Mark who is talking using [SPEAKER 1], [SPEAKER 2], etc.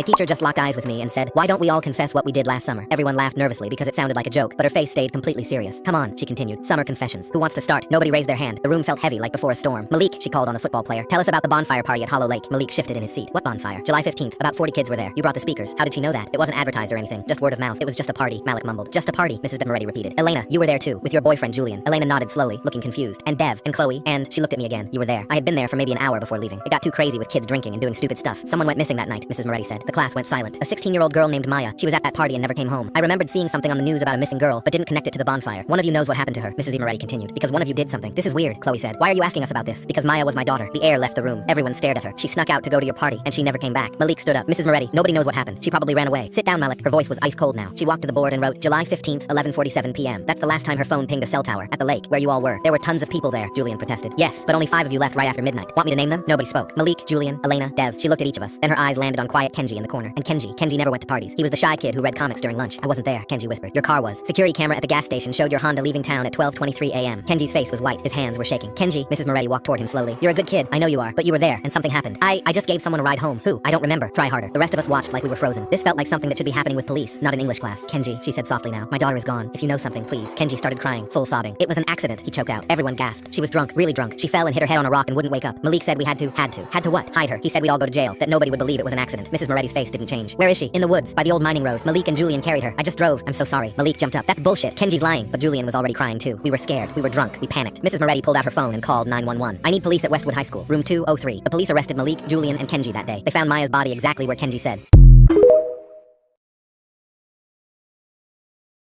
[SPEAKER 1] teacher just locked eyes with me and said, "Why don't we all confess what we did last summer?" Everyone laughed nervously because it sounded like a joke, but her face stayed completely serious. "Come on," she continued. "Summer confessions. Who wants to start?" Nobody raised their hand. The room felt heavy like before a storm. "Malik," she called on the football player. "Tell us about the bonfire party at Hollow Lake." Malik shifted in his seat. "What bonfire?" "July 15th. About 40 kids were there. You brought the speakers. How did she know that?" "It wasn't advertised or anything. Just word of mouth. It was just a party," Malik mumbled. "Just a party," Mrs. Moretti repeated. "Elena, you were there too, with your boyfriend Julian." Elena nodded slowly, looking confused. "And Dev, and Chloe, and..." She looked at me again. "You were there." I had been there for maybe an hour before leaving. It got too crazy with kids drinking and doing stupid stuff. "Someone went missing that night," Mrs. Moretti said. The class went silent. "A 16-year-old girl named Maya. She was at that party and never came home. I remembered seeing something on the news about a missing girl, but didn't connect it to the bonfire. One of you knows what happened to her," Mrs. Moretti continued. "Because one of you did something." "This is weird," Chloe said. "Why are you asking us about this?" "Because Maya was my daughter." The air left the room. Everyone stared at her. "She snuck out to go to your party, and she never came back." Malik stood up. "Mrs. Moretti, nobody knows what happened. She probably ran away." "Sit down, Malik." Her voice was ice cold now. She walked to the board and wrote, "July 15th, 11:47 p.m. That's the last time her phone pinged a cell tower, at the lake, where you all were. There were tons of people there," Julian protested. "Yes, but only 5 of you left right after midnight." "Want me to name them?" Nobody spoke. "Malik, Julian, Elena, Dev." She looked at each of us. Then her eyes landed on quiet Kenji in the corner. "And Kenji never went to parties. He was the shy kid who read comics during lunch." "I wasn't there," Kenji whispered. "Your car was. Security camera at the gas station showed your Honda leaving town at 12:23 a.m. Kenji's face was white. His hands were shaking. "Kenji," Mrs. Moretti walked toward him slowly. "You're a good kid. I know you are. But you were there, and something happened. I just gave someone a ride home. Who? I don't remember. Try harder." The rest of us watched like we were frozen. This felt like something that should be happening with police, not an English class. "Kenji," she said softly now. "My daughter is gone. If you know something, please." Kenji started crying, full sobbing. "It was an accident," he choked out. Everyone gasped. "She was drunk, really drunk. She fell and hit her head on a rock and wouldn't wake up. Malik said we had to what? Hide her. He said we'd all go to jail, that nobody would believe it was an accident." Mrs. Moretti's face didn't change. "Where is she?" "In the woods, by the old mining road. Malik and Julian carried her. I just drove." "I'm so sorry." Malik jumped up. "That's bullshit. Kenji's lying." But Julian was already crying too. "We were scared. We were drunk. We panicked." Mrs. Moretti pulled out her phone and called 911. "I need police at Westwood High School, room 203. The police arrested Malik, Julian, and Kenji that day. They found Maya's body exactly where Kenji said."